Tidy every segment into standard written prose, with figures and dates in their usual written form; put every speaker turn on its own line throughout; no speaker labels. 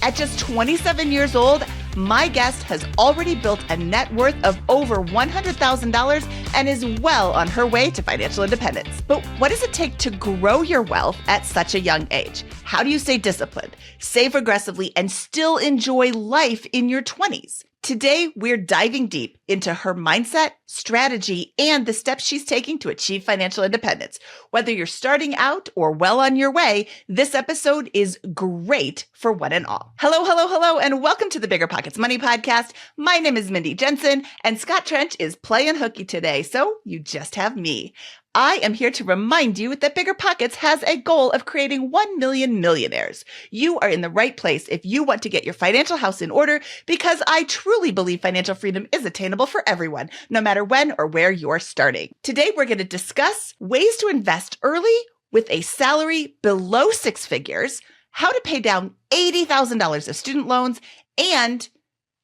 At just 27 years old, my guest has already built a net worth of over $100,000 and is well on her way to financial independence. But what does it take to grow your wealth at such a young age? How do you stay disciplined, save aggressively, and still enjoy life in your 20s? Today, we're diving deep into her mindset, strategy, and the steps she's taking to achieve financial independence. Whether you're starting out or well on your way, this episode is great for one and all. Hello, and welcome to the BiggerPockets Money Podcast. My name is Mindy Jensen, and Scott Trench is playing hooky today, so you just have me. I am here to remind you that BiggerPockets has a goal of creating 1 million millionaires. You are in the right place if you want to get your financial house in order, because I truly believe financial freedom is attainable for everyone, no matter when or where you're starting. Today, we're going to discuss ways to invest early with a salary below six figures, how to pay down $80,000 of student loans, and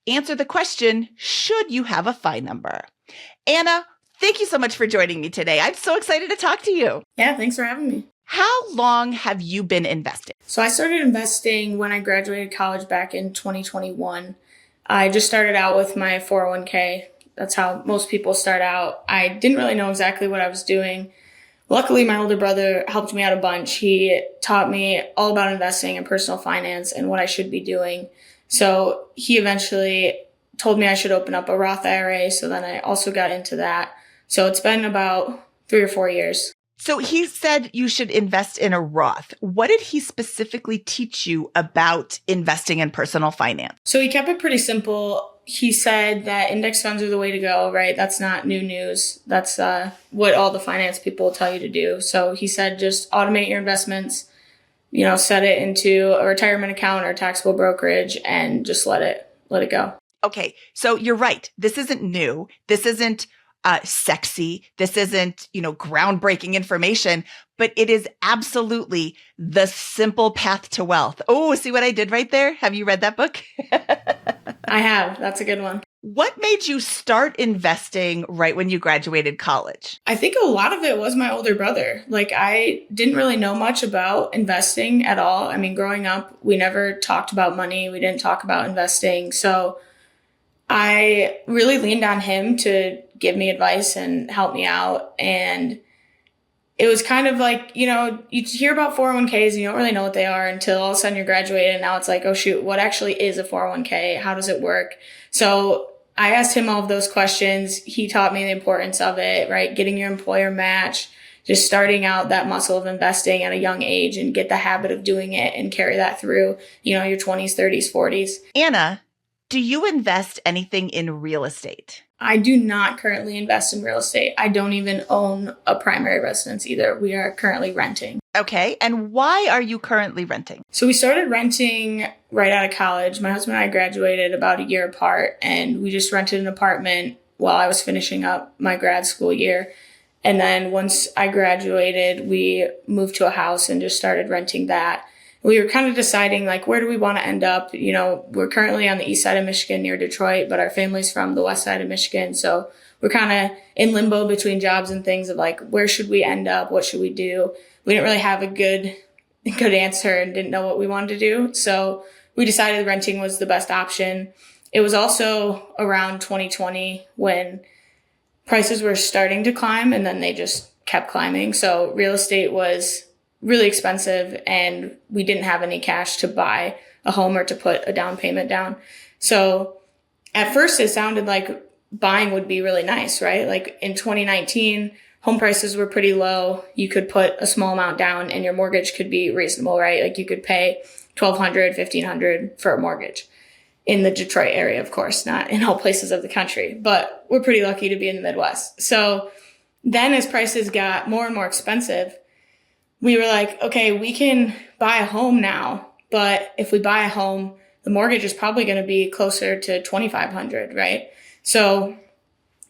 answer the question, should you have a FI number? Anna, thank you so much for joining me today. I'm so excited to talk to you.
Yeah, thanks for having me.
How long have you been investing?
So I started investing when I graduated college back in 2021. I just started out with my 401k. That's how most people start out. I didn't really know exactly what I was doing. Luckily, my older brother helped me out a bunch. He taught me all about investing and personal finance and what I should be doing. So he eventually told me I should open up a Roth IRA. So then I also got into that. So it's been about 3 or 4 years.
So he said you should invest in a Roth. What did he specifically teach you about investing in personal finance?
So he kept it pretty simple. He said that index funds are the way to go, right? That's not new news. That's what all the finance people will tell you to do. So he said just automate your investments, set it into a retirement account or a taxable brokerage and just let it go.
Okay, so you're right. This isn't new. This isn't sexy. This isn't, groundbreaking information, but it is absolutely the simple path to wealth. Oh, see what I did right there? Have you read that book?
I have. That's a good one.
What made you start investing right when you graduated college?
I think a lot of it was my older brother. I didn't really know much about investing at all. I mean, growing up, we never talked about money. We didn't talk about investing. So I really leaned on him to give me advice and help me out. And it was kind of like, you hear about 401ks and you don't really know what they are until all of a sudden you're graduated. And now it's like, oh shoot, what actually is a 401k? How does it work? So I asked him all of those questions. He taught me the importance of it, right? Getting your employer match, just starting out that muscle of investing at a young age and get the habit of doing it and carry that through, your 20s, 30s, 40s.
Anna, do you invest anything in real estate?
I do not currently invest in real estate. I don't even own a primary residence either. We are currently renting.
Okay. And why are you currently renting?
So we started renting right out of college. My husband and I graduated about a year apart, and we just rented an apartment while I was finishing up my grad school year. And then once I graduated, we moved to a house and just started renting that. We were kind of deciding, where do we want to end up? We're currently on the east side of Michigan near Detroit, but our family's from the west side of Michigan. So we're kind of in limbo between jobs and things of where should we end up? What should we do? We didn't really have a good answer and didn't know what we wanted to do. So we decided renting was the best option. It was also around 2020 when prices were starting to climb and then they just kept climbing. So real estate was really expensive and we didn't have any cash to buy a home or to put a down payment down. So at first it sounded like buying would be really nice, right? In 2019, home prices were pretty low. You could put a small amount down and your mortgage could be reasonable, right? You could pay $1,200, $1,500 for a mortgage in the Detroit area, of course, not in all places of the country, but we're pretty lucky to be in the Midwest. So then as prices got more and more expensive, we were like, okay, we can buy a home now, but if we buy a home, the mortgage is probably going to be closer to $2,500, right? So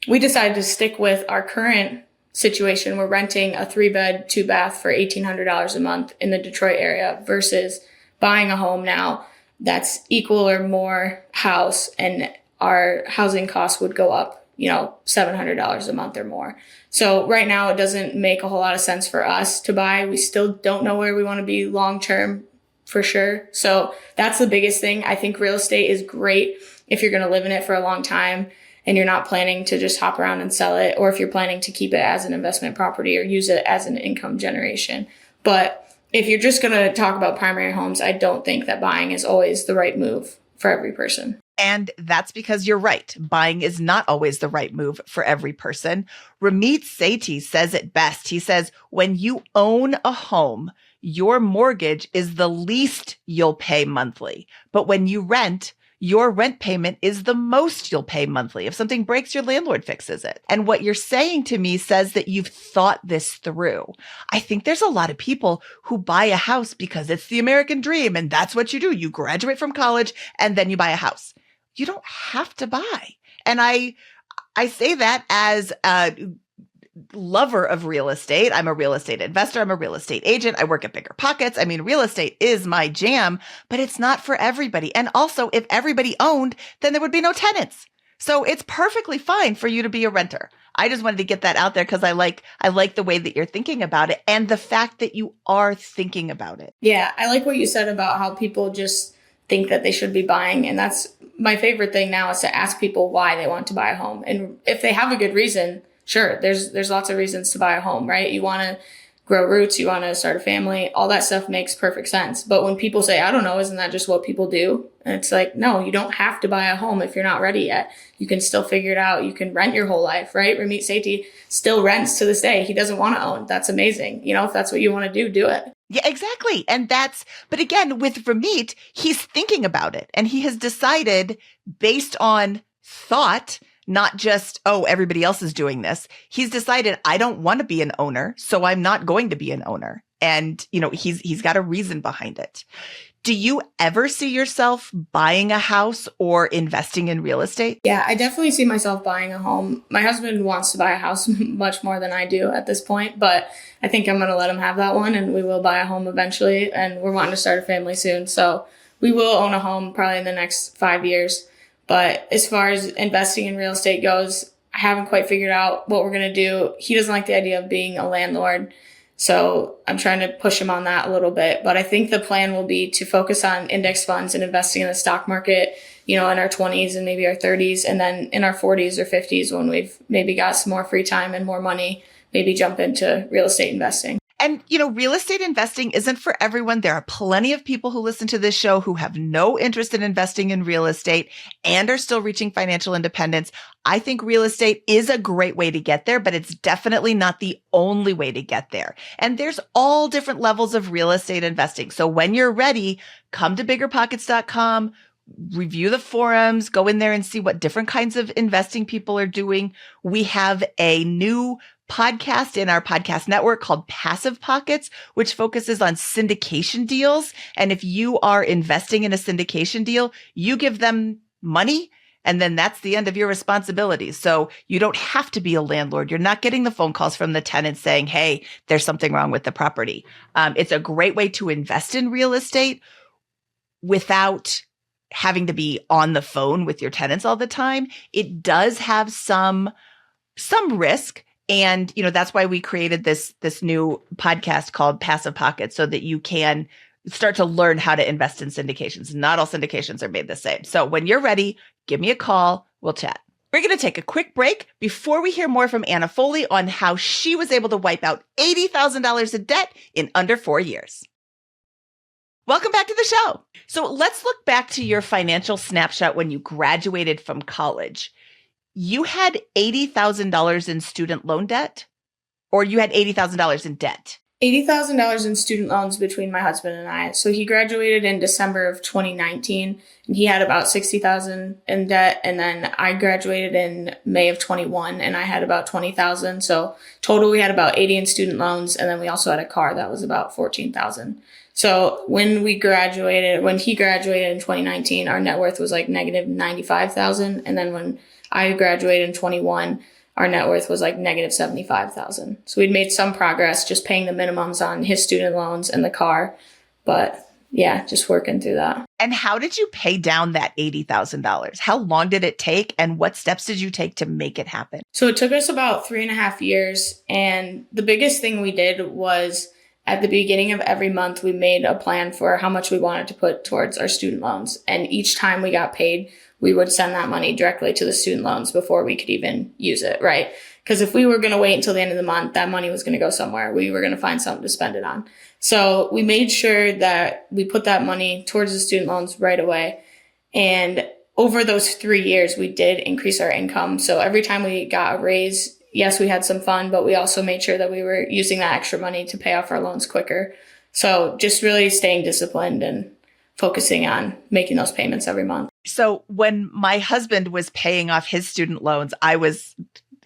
we decided to stick with our current situation. We're renting a 3-bed, 2-bath for $1,800 a month in the Detroit area versus buying a home now that's equal or more house, and our housing costs would go up, $700 a month or more. So right now it doesn't make a whole lot of sense for us to buy. We still don't know where we want to be long-term for sure. So that's the biggest thing. I think real estate is great if you're going to live in it for a long time and you're not planning to just hop around and sell it, or if you're planning to keep it as an investment property or use it as an income generation. But if you're just going to talk about primary homes, I don't think that buying is always the right move for every person.
And that's because you're right. Buying is not always the right move for every person. Ramit Sethi says it best. He says, when you own a home, your mortgage is the least you'll pay monthly. But when you rent, your rent payment is the most you'll pay monthly. If something breaks, your landlord fixes it. And what you're saying to me says that you've thought this through. I think there's a lot of people who buy a house because it's the American dream and that's what you do. You graduate from college and then you buy a house. You don't have to buy. And I say that as a lover of real estate. I'm a real estate investor. I'm a real estate agent. I work at BiggerPockets. I mean, real estate is my jam, but it's not for everybody. And also, if everybody owned, then there would be no tenants. So it's perfectly fine for you to be a renter. I just wanted to get that out there because I like the way that you're thinking about it and the fact that you are thinking about it.
Yeah, I like what you said about how people just think that they should be buying. And that's my favorite thing now, is to ask people why they want to buy a home. And if they have a good reason, sure, there's lots of reasons to buy a home, right? You want to grow roots, you want to start a family, all that stuff makes perfect sense. But when people say, I don't know, isn't that just what people do? And it's like, no, you don't have to buy a home if you're not ready yet. You can still figure it out. You can rent your whole life, right? Ramit Sethi still rents to this day. He doesn't want to own. That's amazing. You know, if that's what you want to do it.
Yeah, exactly. And but again, with Ramit, he's thinking about it and he has decided based on thought, not just, oh, everybody else is doing this. He's decided, I don't want to be an owner, so I'm not going to be an owner. And, you know, he's got a reason behind it. Do you ever see yourself buying a house or investing in real estate?
Yeah, I definitely see myself buying a home. My husband wants to buy a house much more than I do at this point, but I think I'm going to let him have that one, and we will buy a home eventually, and we're wanting to start a family soon. So we will own a home probably in the next 5 years. But as far as investing in real estate goes, I haven't quite figured out what we're going to do. He doesn't like the idea of being a landlord, so I'm trying to push him on that a little bit. But I think the plan will be to focus on index funds and investing in the stock market, you know, in our 20s and maybe our 30s. And then in our 40s or 50s, when we've maybe got some more free time and more money, maybe jump into real estate investing.
And, you know, real estate investing isn't for everyone. There are plenty of people who listen to this show who have no interest in investing in real estate and are still reaching financial independence. I think real estate is a great way to get there, but it's definitely not the only way to get there. And there's all different levels of real estate investing. So when you're ready, come to BiggerPockets.com, review the forums, go in there and see what different kinds of investing people are doing. We have a new podcast in our podcast network called Passive Pockets, which focuses on syndication deals. And if you are investing in a syndication deal, you give them money, and then that's the end of your responsibilities. So you don't have to be a landlord. You're not getting the phone calls from the tenants saying, hey, there's something wrong with the property. It's a great way to invest in real estate without having to be on the phone with your tenants all the time. It does have some risk. And, you know, that's why we created this new podcast called Passive Pockets, so that you can start to learn how to invest in syndications. Not all syndications are made the same. So when you're ready, give me a call. We'll chat. We're going to take a quick break before we hear more from Anna Foley on how she was able to wipe out $80,000 of debt in under 4 years. Welcome back to the show. So let's look back to your financial snapshot when you graduated from college. You had $80,000 in student loan debt, or you had $80,000 in debt?
$80,000 in student loans between my husband and I. So he graduated in December of 2019, and he had about $60,000 in debt. And then I graduated in May of 21, and I had about $20,000. So total, we had about $80,000 in student loans. And then we also had a car that was about $14,000. So when he graduated in 2019, our net worth was like negative $95,000. And then when I graduated in 21, our net worth was like negative $75,000. So we'd made some progress just paying the minimums on his student loans and the car. But yeah, just working through that.
And how did you pay down that $80,000? How long did it take? And what steps did you take to make it happen?
So it took us about 3.5 years. And the biggest thing we did was at the beginning of every month, we made a plan for how much we wanted to put towards our student loans. And each time we got paid, we would send that money directly to the student loans before we could even use it, right? Because if we were going to wait until the end of the month, that money was going to go somewhere. We were going to find something to spend it on. So we made sure that we put that money towards the student loans right away. And over those 3 years, we did increase our income. So every time we got a raise, yes, we had some fun, but we also made sure that we were using that extra money to pay off our loans quicker. So just really staying disciplined and focusing on making those payments every month.
So when my husband was paying off his student loans,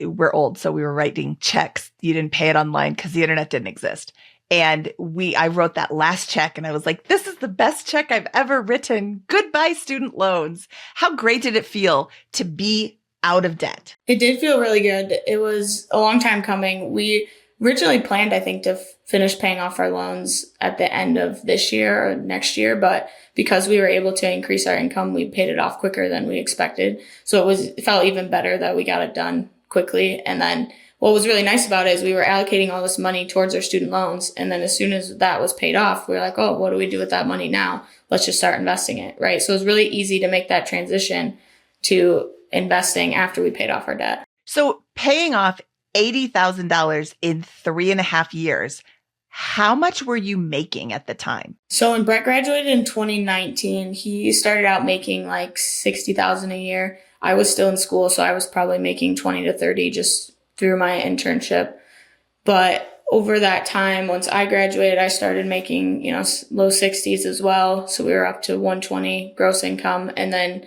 we're old, so we were writing checks. You didn't pay it online because the internet didn't exist. And I wrote that last check and I was like, this is the best check I've ever written. Goodbye, student loans. How great did it feel to be out of debt?
It did feel really good. It was a long time coming. We originally planned, I think, to finish paying off our loans at the end of this year or next year. But because we were able to increase our income, we paid it off quicker than we expected. So it felt even better that we got it done quickly. And then what was really nice about it is we were allocating all this money towards our student loans. And then as soon as that was paid off, we were like, oh, what do we do with that money now? Let's just start investing it, right? So it was really easy to make that transition to investing after we paid off our debt.
So paying off $80,000 in 3.5 years, how much were you making at the time?
So when Brett graduated in 2019, he started out making like $60,000 a year. I was still in school, so I was probably making 20 to 30 just through my internship. But over that time, once I graduated, I started making, low 60s as well. So we were up to 120 gross income. And then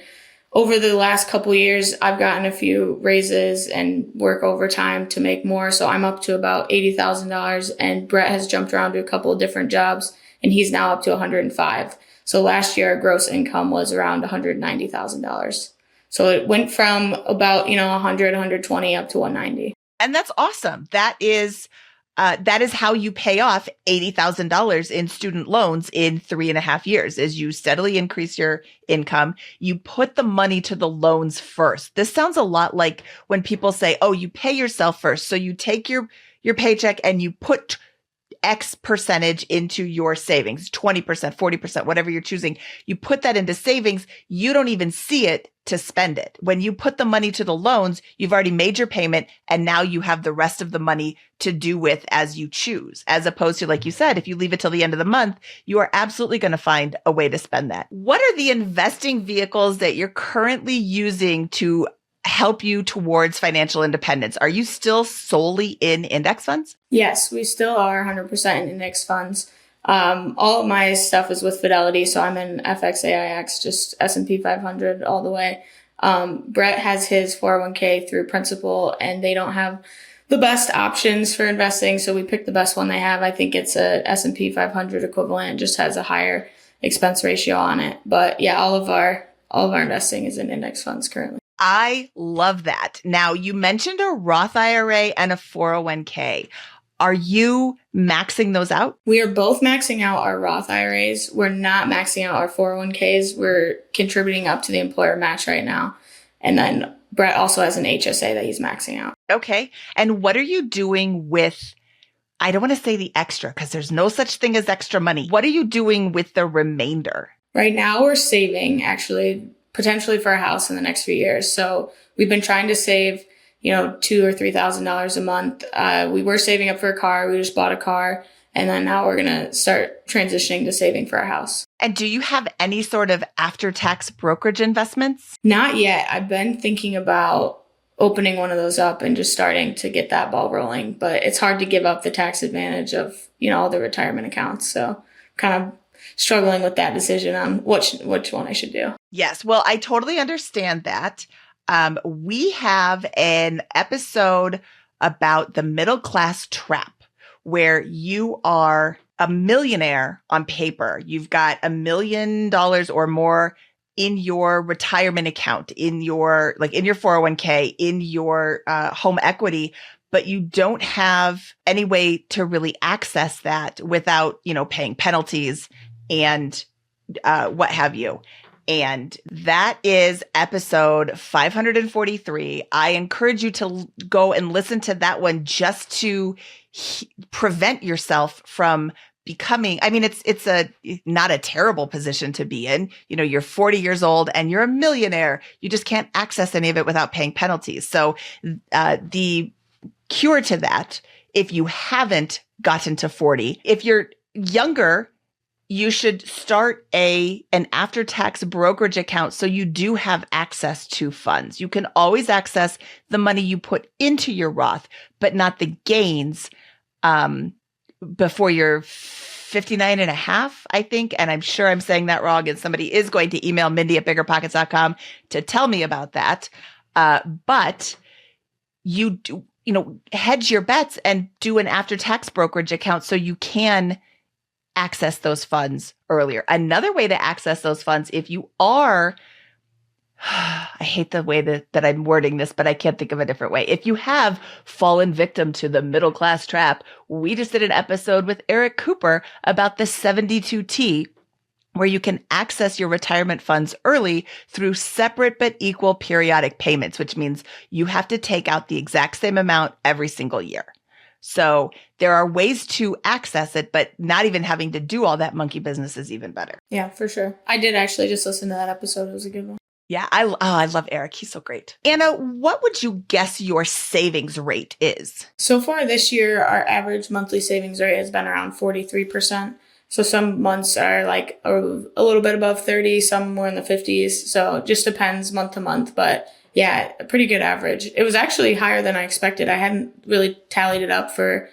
over the last couple of years, I've gotten a few raises and work overtime to make more. So I'm up to about $80,000, and Brett has jumped around to a couple of different jobs and he's now up to 105. So last year, our gross income was around $190,000. So it went from about, 100, 120 up to 190.
And that's awesome. That is how you pay off $80,000 in student loans in 3.5 years. As you steadily increase your income, you put the money to the loans first. This sounds a lot like when people say, oh, you pay yourself first. So you take your paycheck and you put X percentage into your savings, 20%, 40%, whatever you're choosing. You put that into savings. You don't even see it to spend it. When you put the money to the loans, you've already made your payment and now you have the rest of the money to do with as you choose. As opposed to, like you said, if you leave it till the end of the month, you are absolutely going to find a way to spend that. What are the investing vehicles that you're currently using to help you towards financial independence? Are you still solely in index funds?
Yes, we still are 100% in index funds. All of my stuff is with Fidelity, so I'm in FXAIX, just S&P 500 all the way. Brett has his 401k through Principal, and they don't have the best options for investing, so we picked the best one they have. I think it's a S&P 500 equivalent, just has a higher expense ratio on it. But yeah, all of our investing is in index funds currently.
I love that. Now, you mentioned a Roth IRA and a 401k. Are you maxing those out?
We are both maxing out our Roth IRAs. We're not maxing out our 401ks. We're contributing up to the employer match right now. And then Brett also has an HSA that he's maxing out.
Okay. And what are you doing with, I don't want to say the extra because there's no such thing as extra money. What are you doing with the remainder?
Right now we're saving actually potentially for a house in the next few years. So we've been trying to save, $2,000 or $3,000 a month. We were saving up for a car. We just bought a car. And then now we're going to start transitioning to saving for a house.
And do you have any sort of after-tax brokerage investments?
Not yet. I've been thinking about opening one of those up and just starting to get that ball rolling. But it's hard to give up the tax advantage of, all the retirement accounts. So kind of struggling with that decision on which one I should do.
Yes. Well, I totally understand that. We have an episode about the middle class trap where you are a millionaire on paper. You've got $1 million or more in your retirement account, in your 401k, in your home equity, but you don't have any way to really access that without, paying penalties and what have you. And that is episode 543. I encourage you to go and listen to that one just to prevent yourself from becoming, I mean, it's not a terrible position to be in. You know, you're 40 years old and you're a millionaire. You just can't access any of it without paying penalties. So the cure to that, if you haven't gotten to 40, if you're younger, you should start an after-tax brokerage account so you do have access to funds. You can always access the money you put into your Roth, but not the gains before you're 59 and a half, I think. And I'm sure I'm saying that wrong. And somebody is going to email Mindy at BiggerPockets.com to tell me about that. But you do, hedge your bets and do an after-tax brokerage account so you can access those funds earlier. Another way to access those funds, if you are, I hate the way that I'm wording this, but I can't think of a different way. If you have fallen victim to the middle class trap, we just did an episode with Eric Cooper about the 72T, where you can access your retirement funds early through separate but equal periodic payments, which means you have to take out the exact same amount every single year. So there are ways to access it, but not even having to do all that monkey business is even better.
Yeah, for sure. I did actually just listen to that episode. It was a good one.
Yeah, I love Eric. He's so great. Anna, what would you guess your savings rate is?
So far this year, our average monthly savings rate has been around 43%. So some months are like a little bit above 30, some more in the 50s. So it just depends month to month, but yeah, a pretty good average. It was actually higher than I expected. I hadn't really tallied it up for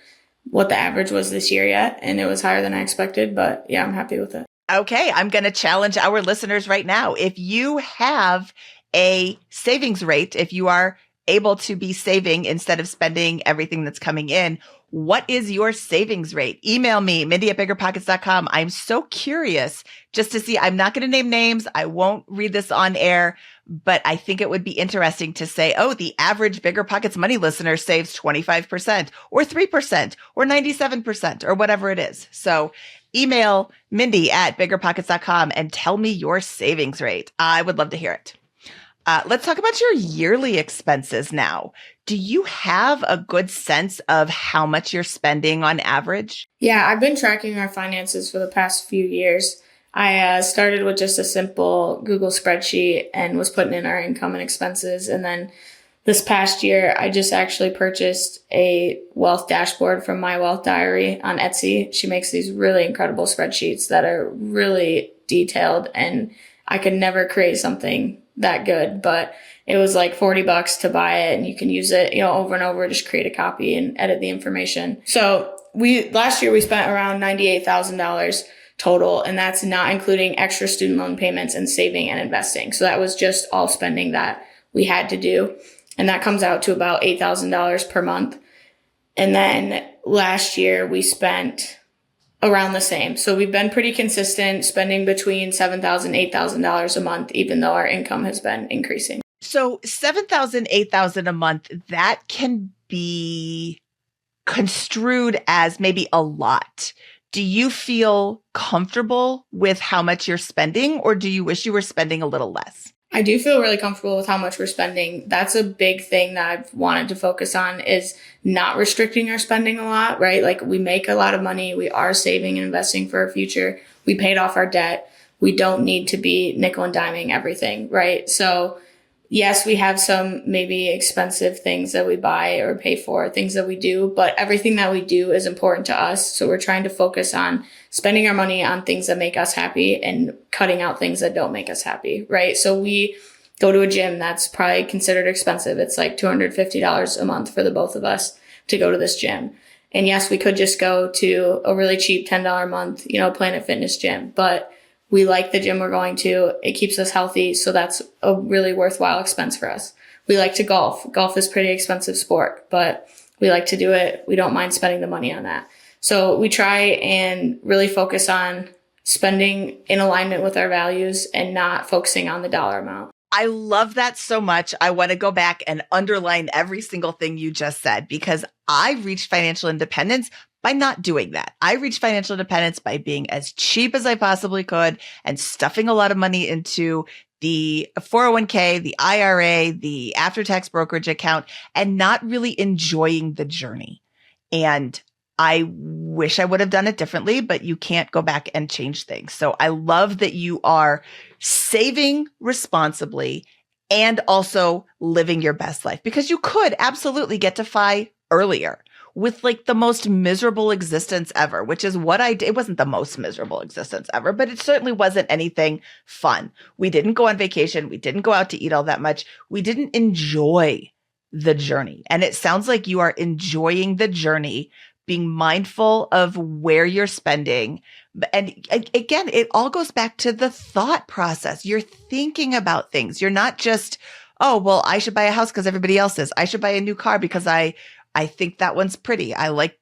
what the average was this year yet, and it was higher than I expected, but yeah, I'm happy with it.
Okay, I'm going to challenge our listeners right now. If you have a savings rate, if you are able to be saving instead of spending everything that's coming in, what is your savings rate? Email me, Mindy at BiggerPockets.com. I'm so curious just to see. I'm not going to name names. I won't read this on air, but I think it would be interesting to say, oh, the average BiggerPockets money listener saves 25% or 3% or 97% or whatever it is. So email Mindy at BiggerPockets.com and tell me your savings rate. I would love to hear it. Let's talk about your yearly expenses now. Do you have a good sense of how much you're spending on average?
Yeah, I've been tracking our finances for the past few years. I started with just a simple Google spreadsheet and was putting in our income and expenses. And then this past year, I just actually purchased a wealth dashboard from My Wealth Diary on Etsy. She makes these really incredible spreadsheets that are really detailed, and I could never create something that good, but it was like $40 to buy it, and you can use it, over and over, just create a copy and edit the information. So last year we spent around $98,000 total, and that's not including extra student loan payments and saving and investing. So that was just all spending that we had to do. And that comes out to about $8,000 per month. And then last year we spent around the same. So we've been pretty consistent, spending between $7,000, $8,000 a month, even though our income has been increasing.
So $7,000, $8,000 a month, that can be construed as maybe a lot. Do you feel comfortable with how much you're spending, or do you wish you were spending a little less?
I do feel really comfortable with how much we're spending. That's a big thing that I've wanted to focus on, is not restricting our spending a lot, right? Like, we make a lot of money. We are saving and investing for our future. We paid off our debt. We don't need to be nickel and diming everything, right? So yes, we have some maybe expensive things that we buy or pay for, things that we do, but everything that we do is important to us. So we're trying to focus on spending our money on things that make us happy and cutting out things that don't make us happy, right? So we go to a gym that's probably considered expensive. It's like $250 a month for the both of us to go to this gym. And yes, we could just go to a really cheap $10 a month, Planet Fitness gym, but we like the gym we're going to. It keeps us healthy. So that's a really worthwhile expense for us. We like to golf. Golf is a pretty expensive sport, but we like to do it. We don't mind spending the money on that. So we try and really focus on spending in alignment with our values and not focusing on the dollar amount.
I love that so much. I want to go back and underline every single thing you just said, because I reached financial independence by not doing that. I reached financial independence by being as cheap as I possibly could and stuffing a lot of money into the 401k, the IRA, the after-tax brokerage account, and not really enjoying the journey. And I wish I would have done it differently, but you can't go back and change things. So I love that you are saving responsibly and also living your best life, because you could absolutely get to FI earlier with like the most miserable existence ever, which is what I did. It wasn't the most miserable existence ever, but it certainly wasn't anything fun. We didn't go on vacation. We didn't go out to eat all that much. We didn't enjoy the journey. And it sounds like you are enjoying the journey, being mindful of where you're spending. And again, it all goes back to the thought process. You're thinking about things. You're not just, oh, well, I should buy a house because everybody else is. I should buy a new car because I think that one's pretty. I like,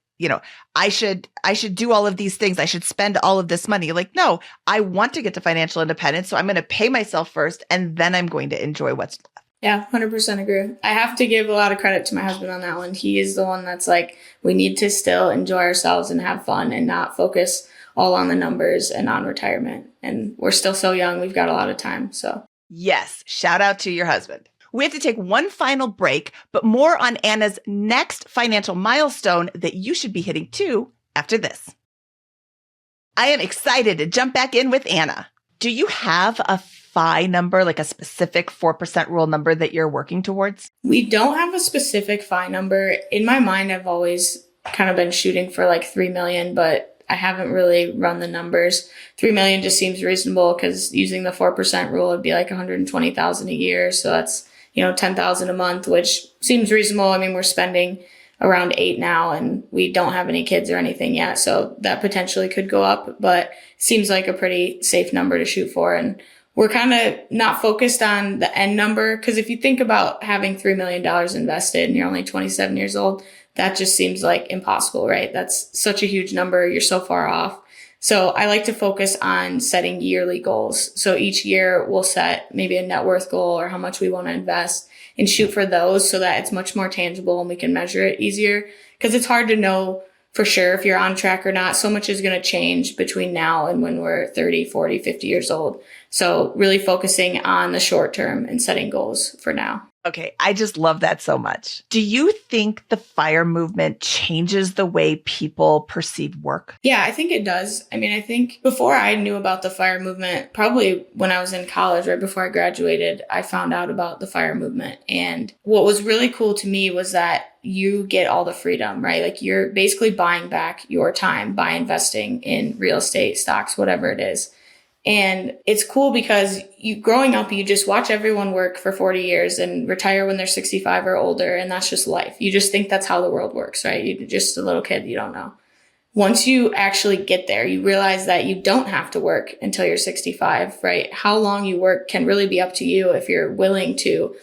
I should do all of these things. I should spend all of this money. Like, no, I want to get to financial independence. So I'm going to pay myself first, and then I'm going to enjoy what's left.
Yeah, 100% agree. I have to give a lot of credit to my husband on that one. He is the one that's like, we need to still enjoy ourselves and have fun and not focus all on the numbers and on retirement. And we're still so young. We've got a lot of time. So
yes, shout out to your husband. We have to take one final break, but more on Anna's next financial milestone that you should be hitting too after this. I am excited to jump back in with Anna. Do you have a FI number, like a specific 4% rule number that you're working towards?
We don't have a specific FI number. In my mind, I've always kind of been shooting for like 3 million, but I haven't really run the numbers. 3 million just seems reasonable because using the 4% rule would be like 120,000 a year. So that's, 10,000 a month, which seems reasonable. I mean, we're spending around 8 now and we don't have any kids or anything yet. So that potentially could go up, but it seems like a pretty safe number to shoot for. And we're kind of not focused on the end number, because if you think about having $3 million invested and you're only 27 years old, that just seems like impossible, right? That's such a huge number. You're so far off. So I like to focus on setting yearly goals. So each year we'll set maybe a net worth goal or how much we want to invest and shoot for those so that it's much more tangible and we can measure it easier, because it's hard to know for sure if you're on track or not. So much is going to change between now and when we're 30, 40, 50 years old. So really focusing on the short term and setting goals for now.
Okay, I just love that so much. Do you think the FIRE movement changes the way people perceive work?
Yeah, I think it does. I mean, I think before I knew about the FIRE movement, probably when I was in college, right before I graduated, I found out about the FIRE movement. And what was really cool to me was that you get all the freedom, right? Like you're basically buying back your time by investing in real estate, stocks, whatever it is. And it's cool because growing up, you just watch everyone work for 40 years and retire when they're 65 or older. And that's just life. You just think that's how the world works, right? You're just a little kid. You don't know. Once you actually get there, you realize that you don't have to work until you're 65, right? How long you work can really be up to you if you're willing to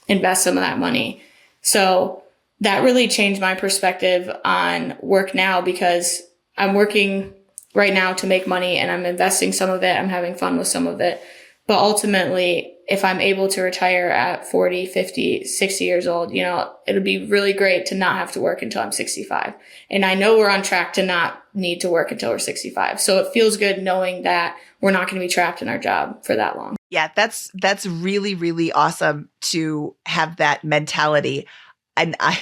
invest some of that money. So that really changed my perspective on work now, because I'm working right now to make money and I'm investing some of it. I'm having fun with some of it. But ultimately, if I'm able to retire at 40, 50, 60 years old, it'll be really great to not have to work until I'm 65. And I know we're on track to not need to work until we're 65. So it feels good knowing that we're not going to be trapped in our job for that long.
Yeah, that's really, really awesome to have that mentality. And I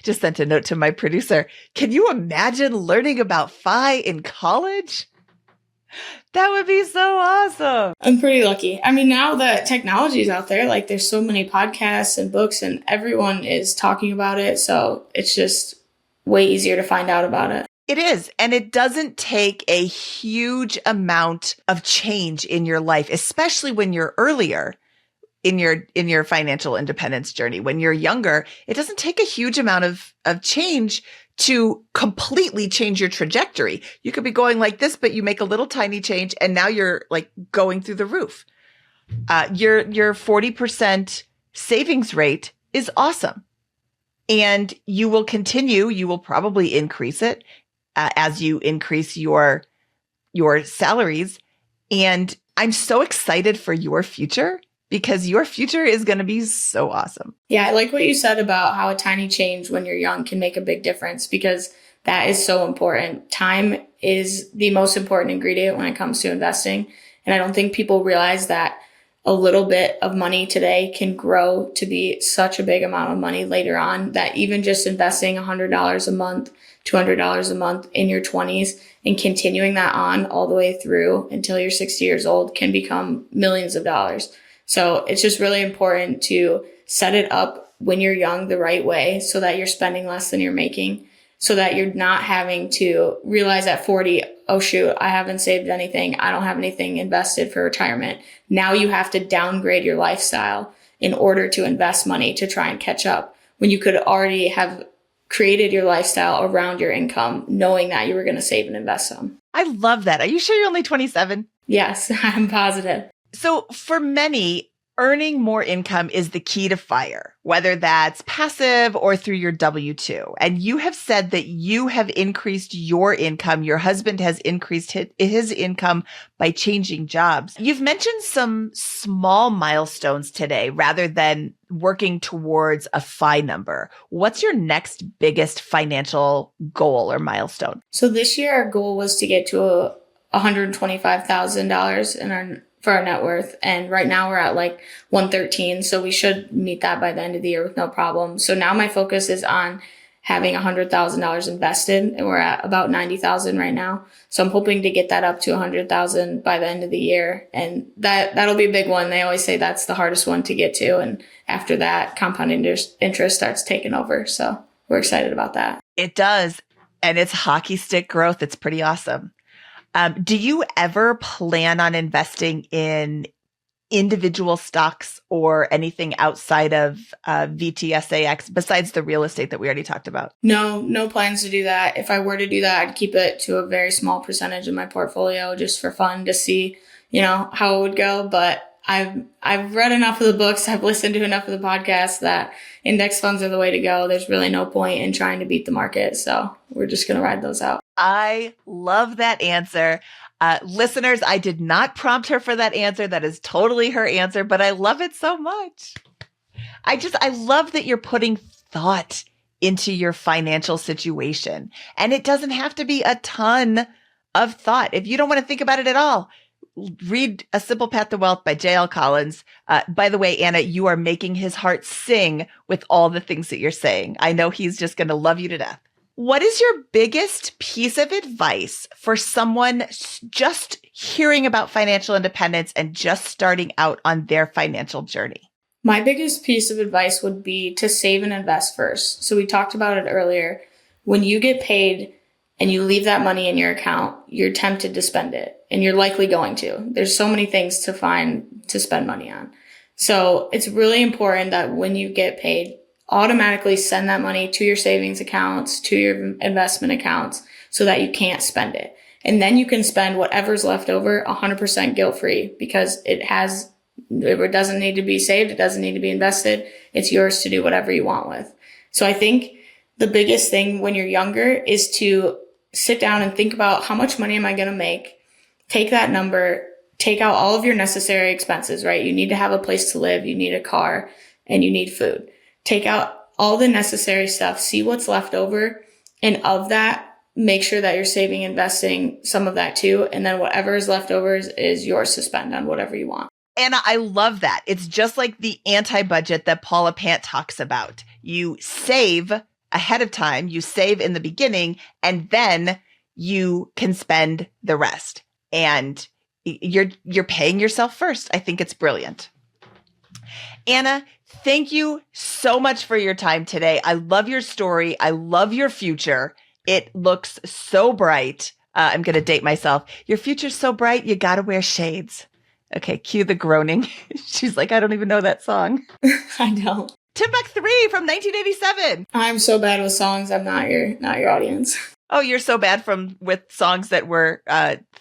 just sent a note to my producer. Can you imagine learning about FI in college? That would be so awesome.
I'm pretty lucky. I mean, now that technology is out there, like there's so many podcasts and books and everyone is talking about it. So it's just way easier to find out about it.
It is. And it doesn't take a huge amount of change in your life, especially when you're earlier in your financial independence journey. When you're younger, it doesn't take a huge amount of change to completely change your trajectory. You could be going like this, but you make a little tiny change and now you're like going through the roof. Your 40% savings rate is awesome. And you will probably increase it as you increase your salaries. And I'm so excited for your future, because your future is going to be so awesome.
Yeah, I like what you said about how a tiny change when you're young can make a big difference, because that is so important. Time is the most important ingredient when it comes to investing. And I don't think people realize that a little bit of money today can grow to be such a big amount of money later on, that even just investing $100 a month, $200 a month in your 20s and continuing that on all the way through until you're 60 years old can become millions of dollars. So it's just really important to set it up when you're young the right way, so that you're spending less than you're making, so that you're not having to realize at 40, oh shoot, I haven't saved anything. I don't have anything invested for retirement. Now you have to downgrade your lifestyle in order to invest money to try and catch up, when you could already have created your lifestyle around your income, knowing that you were going to save and invest some.
I love that. Are you sure you're only 27?
Yes, I'm positive.
So for many, earning more income is the key to FIRE, whether that's passive or through your W-2. And you have said that you have increased your income. Your husband has increased his income by changing jobs. You've mentioned some small milestones today rather than working towards a FI number. What's your next biggest financial goal or milestone?
So this year, our goal was to get to $125,000 for our net worth. And right now we're at like 113. So we should meet that by the end of the year with no problem. So now my focus is on having $100,000 invested, and we're at about 90,000 right now. So I'm hoping to get that up to 100,000 by the end of the year. And that'll be a big one. They always say that's the hardest one to get to. And after that, compounding interest starts taking over. So we're excited about that.
It does. And it's hockey stick growth. It's pretty awesome. Do you ever plan on investing in individual stocks or anything outside of VTSAX besides the real estate that we already talked about?
No plans to do that. If I were to do that, I'd keep it to a very small percentage of my portfolio just for fun to see, how it would go. But I've read enough of the books, I've listened to enough of the podcasts that index funds are the way to go. There's really no point in trying to beat the market. So we're just going to ride those out.
I love that answer. Listeners, I did not prompt her for that answer. That is totally her answer, but I love it so much. I love that you're putting thought into your financial situation. And it doesn't have to be a ton of thought. If you don't want to think about it at all, read A Simple Path to Wealth by J.L. Collins. By the way, Anna, you are making his heart sing with all the things that you're saying. I know he's just going to love you to death. What is your biggest piece of advice for someone just hearing about financial independence and just starting out on their financial journey?
My biggest piece of advice would be to save and invest first. So we talked about it earlier. When you get paid and you leave that money in your account, you're tempted to spend it, and you're likely going to. There's so many things to find to spend money on. So it's really important that when you get paid, automatically send that money to your savings accounts, to your investment accounts, so that you can't spend it. And then you can spend whatever's left over 100% guilt-free, because it doesn't need to be saved. It doesn't need to be invested. It's yours to do whatever you want with. So I think the biggest thing when you're younger is to sit down and think about, how much money am I going to make? Take that number, take out all of your necessary expenses, right? You need to have a place to live. You need a car, and you need food. Take out all the necessary stuff, see what's left over. And of that, make sure that you're saving, investing some of that too. And then whatever is left over is yours to spend on whatever you want.
Anna, I love that. It's just like the anti-budget that Paula Pant talks about. You save ahead of time, you save in the beginning, and then you can spend the rest. And you're paying yourself first. I think it's brilliant. Anna, thank you so much for your time today. I love your story. I love your future. It looks so bright. I'm going to date myself. Your future's so bright, you got to wear shades. Okay, cue the groaning. She's like, I don't even know that song.
I don't.
Timbuk 3 from 1987.
I'm so bad with songs. I'm not your audience.
Oh, you're so bad with songs that were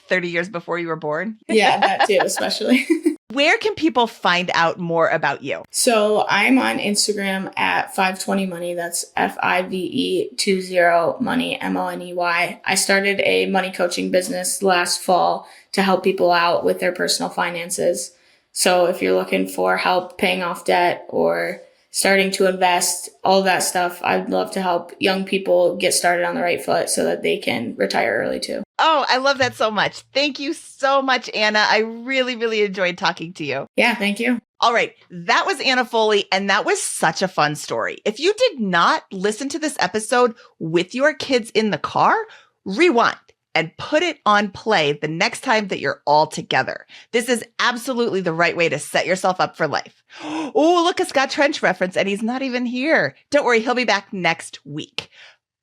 30 years before you were born?
Yeah, that too, especially.
Where can people find out more about you?
So I'm on Instagram at 520money. That's FIVE20 money, MONEY. I started a money coaching business last fall to help people out with their personal finances. So if you're looking for help paying off debt or starting to invest, all that stuff, I'd love to help young people get started on the right foot so that they can retire early too.
Oh, I love that so much. Thank you so much, Anna. I really, really enjoyed talking to you.
Yeah, thank you.
All right. That was Anna Foley, and that was such a fun story. If you did not listen to this episode with your kids in the car, rewind and put it on play the next time that you're all together. This is absolutely the right way to set yourself up for life. Oh, look, a Scott Trench reference, and he's not even here. Don't worry, he'll be back next week.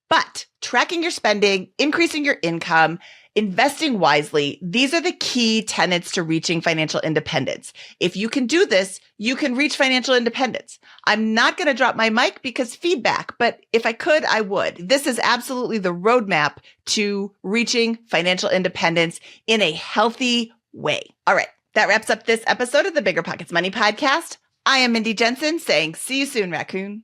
But tracking your spending, increasing your income, investing wisely, these are the key tenets to reaching financial independence. If you can do this, you can reach financial independence. I'm not going to drop my mic because feedback, but if I could, I would. This is absolutely the roadmap to reaching financial independence in a healthy way. All right. That wraps up this episode of the BiggerPockets Money Podcast. I am Mindy Jensen saying, see you soon, Raccoon.